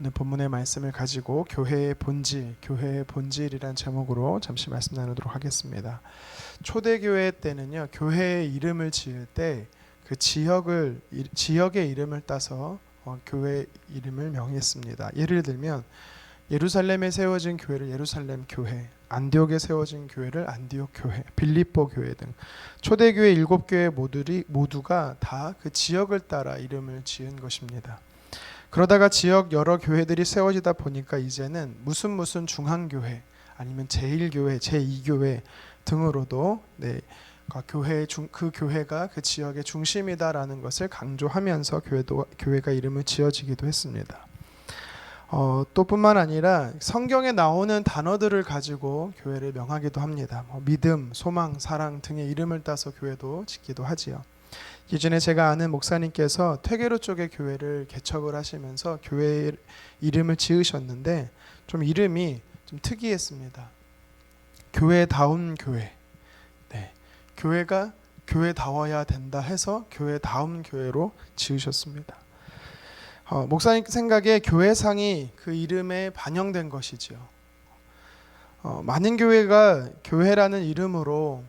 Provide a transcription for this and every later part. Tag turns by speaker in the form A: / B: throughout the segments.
A: 오늘 본문의 말씀을 가지고 교회의 본질이란 제목으로 잠시 말씀 나누도록 하겠습니다. 초대교회 때는요, 교회의 이름을 지을 때 그 지역의 이름을 따서 교회 이름을 명했습니다. 예를 들면 예루살렘에 세워진 교회를 예루살렘 교회, 안디옥에 세워진 교회를 안디옥 교회, 빌립보 교회 등 초대교회 7교회 모두가 다 그 지역을 따라 이름을 지은 것입니다. 그러다가 지역 여러 교회들이 세워지다 보니까 이제는 무슨 중앙교회 아니면 제1교회, 제2교회 등으로도 그 교회가 그 지역의 중심이다라는 것을 강조하면서 교회가 이름을 지어지기도 했습니다. 또 뿐만 아니라 성경에 나오는 단어들을 가지고 교회를 명하기도 합니다. 믿음, 소망, 사랑 등의 이름을 따서 교회도 짓기도 하지요. 예전에 제가 아는 목사님께서 퇴계로 쪽의 교회를 개척을 하시면서 교회 이름을 지으셨는데 좀 이름이 좀 특이했습니다. 교회다운 교회. 교회가 교회다워야 된다 해서 교회다운 교회로 지으셨습니다. 목사님 생각에 교회상이 그 이름에 반영된 것이지요. 많은 교회가 교회라는 이름으로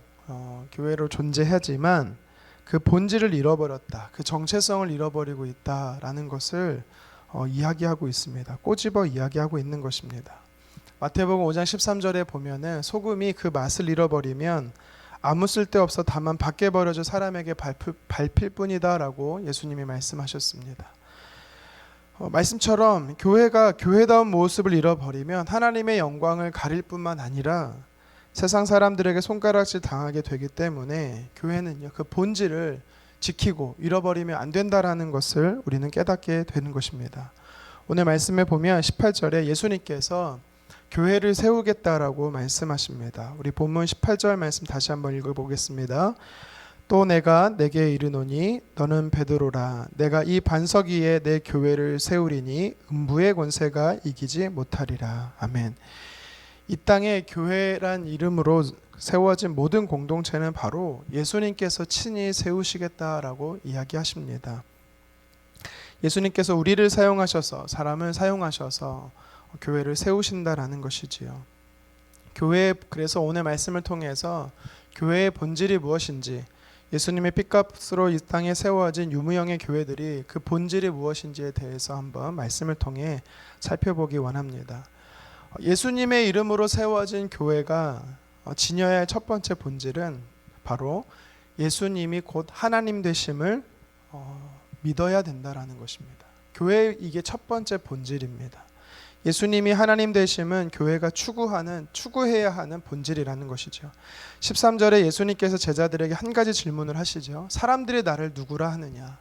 A: 교회로 존재하지만 그 본질을 잃어버렸다, 그 정체성을 잃어버리고 있다라는 것을 이야기하고 있습니다. 꼬집어 이야기하고 있는 것입니다. 마태복음 5장 13절에 보면은 소금이 그 맛을 잃어버리면 아무 쓸데없어 다만 밖에 버려져 사람에게 밟힐 뿐이다라고 예수님이 말씀하셨습니다. 말씀처럼 교회가 교회다운 모습을 잃어버리면 하나님의 영광을 가릴 뿐만 아니라 세상 사람들에게 손가락질 당하게 되기 때문에 교회는요, 그 본질을 지키고 잃어버리면 안 된다라는 것을 우리는 깨닫게 되는 것입니다. 오늘 말씀에 보면 18절에 예수님께서 교회를 세우겠다라고 말씀하십니다. 우리 본문 18절 말씀 다시 한번 읽어보겠습니다. 또 내가 내게 이르노니 너는 베드로라. 내가 이 반석 위에 내 교회를 세우리니 음부의 권세가 이기지 못하리라. 아멘. 이 땅에 교회란 이름으로 세워진 모든 공동체는 바로 예수님께서 친히 세우시겠다라고 이야기하십니다. 예수님께서 우리를 사용하셔서, 사람을 사용하셔서 교회를 세우신다라는 것이지요. 그래서 오늘 말씀을 통해서 교회의 본질이 무엇인지, 예수님의 핏값으로 이 땅에 세워진 유무형의 교회들이 그 본질이 무엇인지에 대해서 한번 말씀을 통해 살펴보기 원합니다. 예수님의 이름으로 세워진 교회가 지녀야 할 첫 번째 본질은 바로 예수님이 곧 하나님 되심을 믿어야 된다라는 것입니다. 교회 이게 첫 번째 본질입니다. 예수님이 하나님 되심은 교회가 추구해야 하는 본질이라는 것이죠. 13절에 예수님께서 제자들에게 한 가지 질문을 하시죠. 사람들이 나를 누구라 하느냐?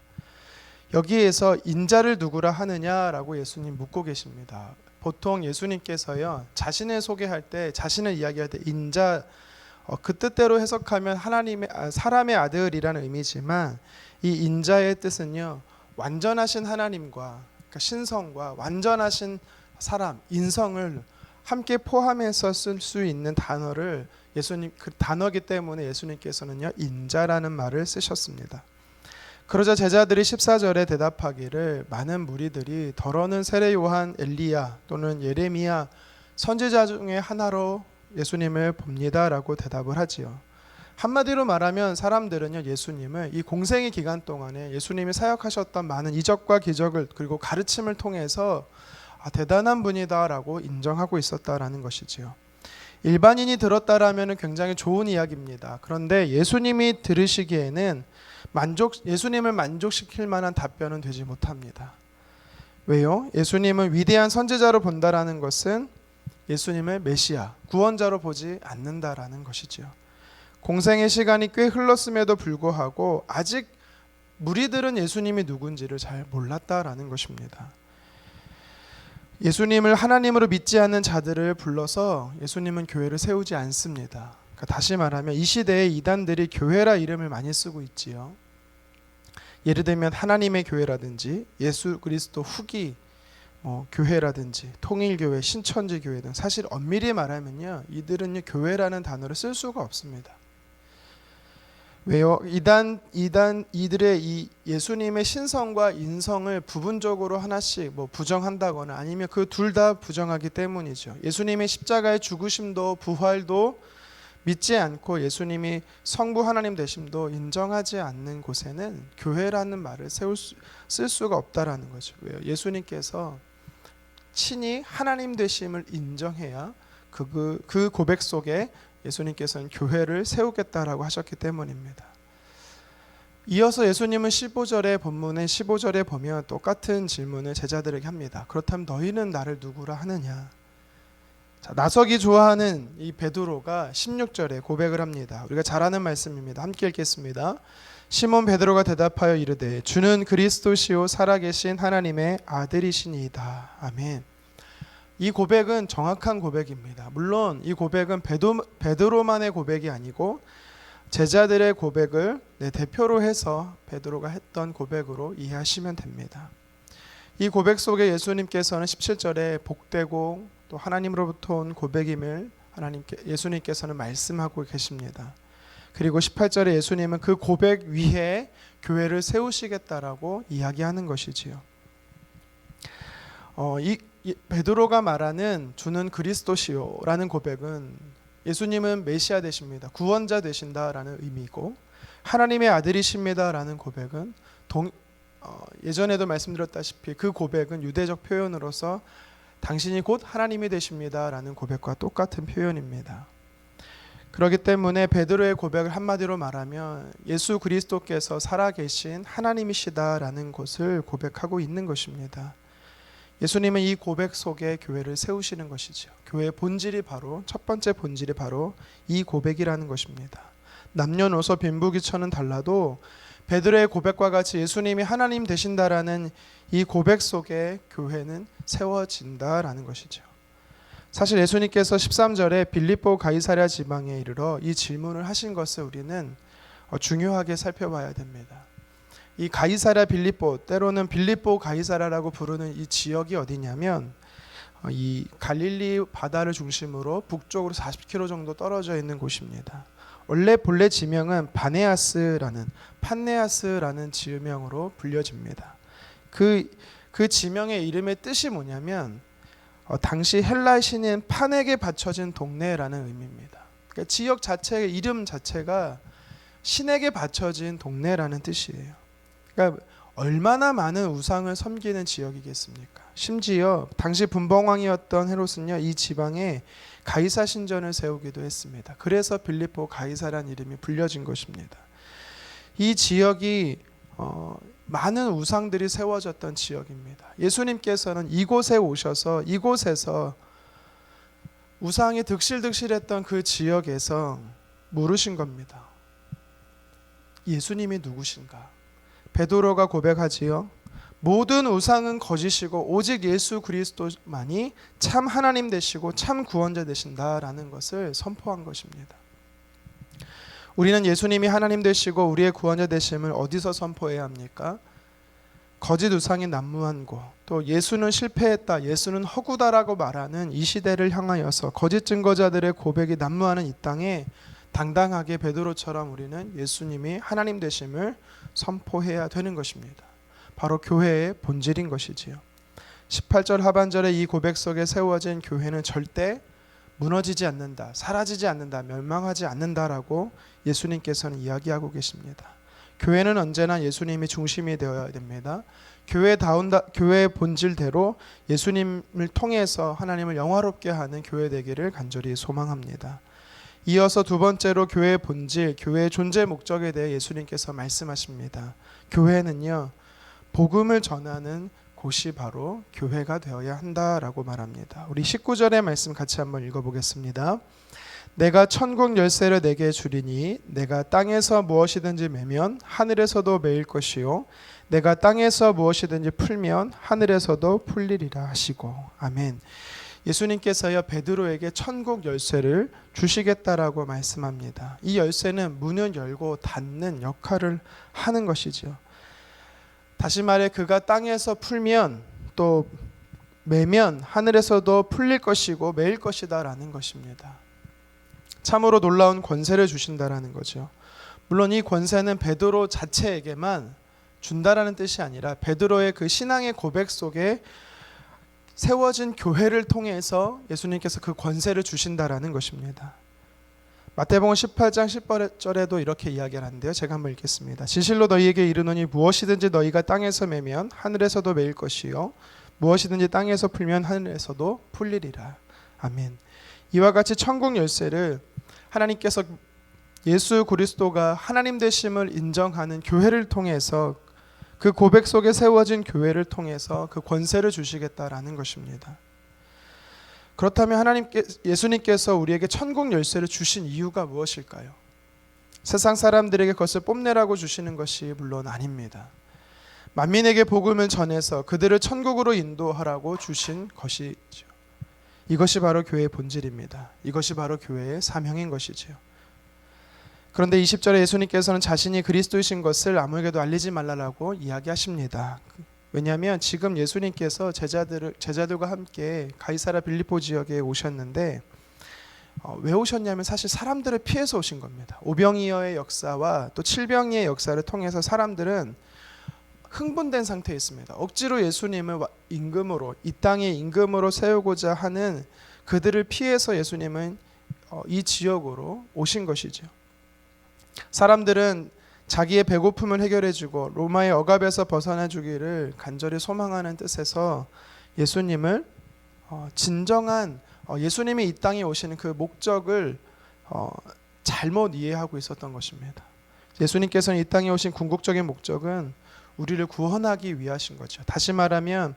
A: 여기에서 인자를 누구라 하느냐라고 예수님 묻고 계십니다. 보통 예수님께서요, 자신을 소개할 때, 자신을 이야기할 때 인자, 그 뜻대로 해석하면 사람의 아들이라는 의미지만 이 인자의 뜻은요, 완전하신 하나님과, 그러니까 신성과 완전하신 사람, 인성을 함께 포함해서 쓸 수 있는 단어를 그 단어기 때문에 예수님께서는요, 인자라는 말을 쓰셨습니다. 그러자 제자들이 14절에 대답하기를 많은 무리들이 더러는 세례 요한, 엘리야 또는 예레미야 선지자 중에 하나로 예수님을 봅니다라고 대답을 하지요. 한마디로 말하면 사람들은요, 예수님을 이 공생의 기간 동안에 예수님이 사역하셨던 많은 이적과 기적을 그리고 가르침을 통해서 대단한 분이다라고 인정하고 있었다라는 것이지요. 일반인이 들었다라면 굉장히 좋은 이야기입니다. 그런데 예수님이 들으시기에는 예수님을 만족시킬 만한 답변은 되지 못합니다. 왜요? 예수님을 위대한 선지자로 본다라는 것은 예수님을 메시아, 구원자로 보지 않는다라는 것이지요. 공생의 시간이 꽤 흘렀음에도 불구하고 아직 무리들은 예수님이 누군지를 잘 몰랐다라는 것입니다. 예수님을 하나님으로 믿지 않는 자들을 불러서 예수님은 교회를 세우지 않습니다. 그러니까 다시 말하면 이 시대에 이단들이 교회라 이름을 많이 쓰고 있지요. 예를 들면 하나님의 교회라든지 예수 그리스도 후기 교회라든지 통일교회, 신천지교회 등 사실 엄밀히 말하면요, 이들은 교회라는 단어를 쓸 수가 없습니다. 왜요? 이들의 이 예수님의 신성과 인성을 부분적으로 하나씩 부정한다거나 아니면 그 둘 다 부정하기 때문이죠. 예수님의 십자가의 죽으심도 부활도 믿지 않고 예수님이 성부 하나님 되심도 인정하지 않는 곳에는 교회라는 말을 쓸 수가 없다라는 거죠. 왜요? 예수님께서 친히 하나님 되심을 인정해야 그 고백 속에 예수님께서는 교회를 세우겠다라고 하셨기 때문입니다. 이어서 예수님은 15절의 본문의 15절에 보면 똑같은 질문을 제자들에게 합니다. 그렇다면 너희는 나를 누구라 하느냐? 자, 나서기 좋아하는 이 베드로가 16절에 고백을 합니다. 우리가 잘 아는 말씀입니다. 함께 읽겠습니다. 시몬 베드로가 대답하여 이르되 주는 그리스도시요 살아계신 하나님의 아들이시니이다. 아멘. 이 고백은 정확한 고백입니다. 물론 이 고백은 베드로만의 고백이 아니고 제자들의 고백을 대표로 해서 베드로가 했던 고백으로 이해하시면 됩니다. 이 고백 속에 예수님께서는 17절에 복되고 또 하나님으로부터 온 고백임을 예수님께서는 말씀하고 계십니다. 그리고 18절에 예수님은 그 고백 위에 교회를 세우시겠다라고 이야기하는 것이지요. 이 베드로가 말하는 주는 그리스도시요라는 고백은 예수님은 메시아 되십니다. 구원자 되신다라는 의미고 하나님의 아들이십니다라는 고백은 예전에도 말씀드렸다시피 그 고백은 유대적 표현으로서 당신이 곧 하나님이 되십니다라는 고백과 똑같은 표현입니다. 그렇기 때문에 베드로의 고백을 한마디로 말하면 예수 그리스도께서 살아계신 하나님이시다라는 것을 고백하고 있는 것입니다. 예수님은 이 고백 속에 교회를 세우시는 것이죠. 교회의 본질이 첫 번째 본질이 바로 이 고백이라는 것입니다. 남녀노소 빈부귀천은 달라도 베드로의 고백과 같이 예수님이 하나님 되신다라는 이 고백 속에 교회는 세워진다라는 것이죠. 사실 예수님께서 13절에 빌립보 가이사랴 지방에 이르러 이 질문을 하신 것을 우리는 중요하게 살펴봐야 됩니다. 이 가이사랴 빌립보, 때로는 빌립보 가이사랴라고 부르는 이 지역이 어디냐면 이 갈릴리 바다를 중심으로 북쪽으로 40km 정도 떨어져 있는 곳입니다. 본래 지명은 판네아스라는 지명으로 불려집니다. 그 지명의 이름의 뜻이 뭐냐면 당시 헬라 신인 판에게 바쳐진 동네라는 의미입니다. 그러니까 지역 자체의 이름 자체가 신에게 바쳐진 동네라는 뜻이에요. 그러니까 얼마나 많은 우상을 섬기는 지역이겠습니까? 심지어 당시 분봉왕이었던 헤롯은요, 이 지방에 가이사 신전을 세우기도 했습니다. 그래서 빌립보 가이사라는 이름이 불려진 것입니다. 이 지역이 많은 우상들이 세워졌던 지역입니다. 예수님께서는 이곳에 오셔서 이곳에서 우상이 득실득실했던 그 지역에서 물으신 겁니다. 예수님이 누구신가? 베드로가 고백하지요. 모든 우상은 거짓이고 오직 예수 그리스도만이 참 하나님 되시고 참 구원자 되신다라는 것을 선포한 것입니다. 우리는 예수님이 하나님 되시고 우리의 구원자 되심을 어디서 선포해야 합니까? 거짓 우상이 난무한 곳, 또 예수는 실패했다, 예수는 허구다라고 말하는 이 시대를 향하여서 거짓 증거자들의 고백이 난무하는 이 땅에 당당하게 베드로처럼 우리는 예수님이 하나님 되심을 선포해야 되는 것입니다. 바로 교회의 본질인 것이지요. 18절 하반절에 이 고백 속에 세워진 교회는 절대 무너지지 않는다, 사라지지 않는다, 멸망하지 않는다라고 예수님께서는 이야기하고 계십니다. 교회는 언제나 예수님이 중심이 되어야 됩니다. 교회의 본질대로 예수님을 통해서 하나님을 영화롭게 하는 교회 되기를 간절히 소망합니다. 이어서 두 번째로 교회의 본질, 교회의 존재 목적에 대해 예수님께서 말씀하십니다. 교회는요, 복음을 전하는 곳이 바로 교회가 되어야 한다라고 말합니다. 우리 19절의 말씀 같이 한번 읽어보겠습니다. 내가 천국 열쇠를 내게 주리니 내가 땅에서 무엇이든지 매면 하늘에서도 매일 것이요 내가 땅에서 무엇이든지 풀면 하늘에서도 풀리리라 하시고. 아멘. 예수님께서요, 베드로에게 천국 열쇠를 주시겠다라고 말씀합니다. 이 열쇠는 문을 열고 닫는 역할을 하는 것이죠. 다시 말해 그가 땅에서 풀면 또 매면 하늘에서도 풀릴 것이고 매일 것이다라는 것입니다. 참으로 놀라운 권세를 주신다라는 거죠. 물론 이 권세는 베드로 자체에게만 준다라는 뜻이 아니라 베드로의 그 신앙의 고백 속에 세워진 교회를 통해서 예수님께서 그 권세를 주신다라는 것입니다. 마태복음 18장 10절에도 이렇게 이야기를 하는데요. 제가 한번 읽겠습니다. 진실로 너희에게 이르노니 무엇이든지 너희가 땅에서 매면 하늘에서도 매일 것이요 무엇이든지 땅에서 풀면 하늘에서도 풀리리라. 아멘. 이와 같이 천국 열쇠를 하나님께서 예수 그리스도가 하나님 되심을 인정하는 교회를 통해서 그 고백 속에 세워진 교회를 통해서 그 권세를 주시겠다라는 것입니다. 그렇다면 예수님께서 우리에게 천국 열쇠를 주신 이유가 무엇일까요? 세상 사람들에게 그것을 뽐내라고 주시는 것이 물론 아닙니다. 만민에게 복음을 전해서 그들을 천국으로 인도하라고 주신 것이죠. 이것이 바로 교회의 본질입니다. 이것이 바로 교회의 사명인 것이지요. 그런데 20절에 예수님께서는 자신이 그리스도이신 것을 아무에게도 알리지 말라라고 이야기하십니다. 왜냐하면 지금 예수님께서 제자들과 함께 가이사랴 빌립보 지역에 오셨는데 왜 오셨냐면 사실 사람들을 피해서 오신 겁니다. 오병이어의 역사와 또 칠병이의 역사를 통해서 사람들은 흥분된 상태에 있습니다. 억지로 예수님을 임금으로, 이 땅의 임금으로 세우고자 하는 그들을 피해서 예수님은 이 지역으로 오신 것이죠. 사람들은 자기의 배고픔을 해결해주고 로마의 억압에서 벗어나주기를 간절히 소망하는 뜻에서 예수님을 진정한 예수님이 이 땅에 오시는 그 목적을 잘못 이해하고 있었던 것입니다. 예수님께서는 이 땅에 오신 궁극적인 목적은 우리를 구원하기 위하신 거죠. 다시 말하면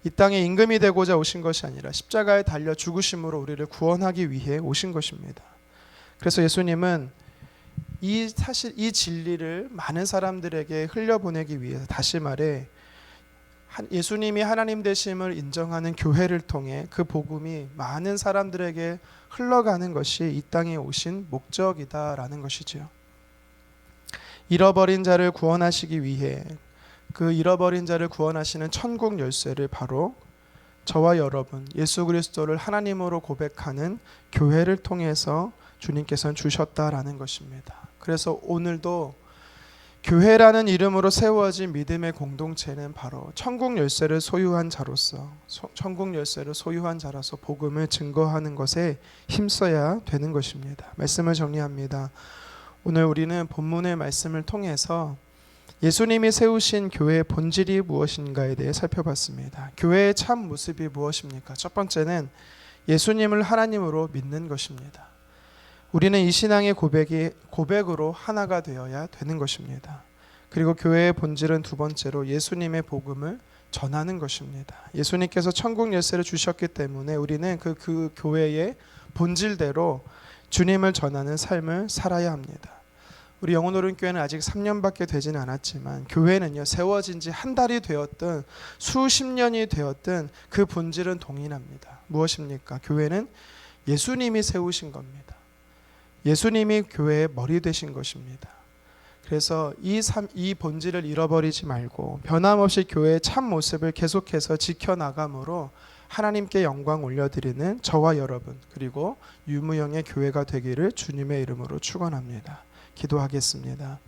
A: 이 땅에 임금이 되고자 오신 것이 아니라 십자가에 달려 죽으심으로 우리를 구원하기 위해 오신 것입니다. 그래서 예수님은 사실 이 진리를 많은 사람들에게 흘려보내기 위해서, 다시 말해 예수님이 하나님 되심을 인정하는 교회를 통해 그 복음이 많은 사람들에게 흘러가는 것이 이 땅에 오신 목적이다라는 것이지요. 잃어버린 자를 구원하시기 위해 그 잃어버린 자를 구원하시는 천국 열쇠를 바로 저와 여러분, 예수 그리스도를 하나님으로 고백하는 교회를 통해서 주님께서는 주셨다라는 것입니다. 그래서 오늘도 교회라는 이름으로 세워진 믿음의 공동체는 바로 천국 열쇠를 소유한 자로서 복음을 증거하는 것에 힘써야 되는 것입니다. 말씀을 정리합니다. 오늘 우리는 본문의 말씀을 통해서 예수님이 세우신 교회의 본질이 무엇인가에 대해 살펴봤습니다. 교회의 참 모습이 무엇입니까? 첫 번째는 예수님을 하나님으로 믿는 것입니다. 우리는 이 신앙의 고백으로 하나가 되어야 되는 것입니다. 그리고 교회의 본질은 두 번째로 예수님의 복음을 전하는 것입니다. 예수님께서 천국 열쇠를 주셨기 때문에 우리는 그 교회의 본질대로 주님을 전하는 삶을 살아야 합니다. 우리 영혼오른교회는 아직 3년밖에 되지는 않았지만 교회는요, 세워진 지 한 달이 되었든 수십 년이 되었든 그 본질은 동일합니다. 무엇입니까? 교회는 예수님이 세우신 겁니다. 예수님이 교회의 머리 되신 것입니다. 그래서 이 본질을 잃어버리지 말고 변함없이 교회의 참 모습을 계속해서 지켜나감으로 하나님께 영광 올려드리는 저와 여러분, 그리고 유무형의 교회가 되기를 주님의 이름으로 축원합니다. 기도하겠습니다.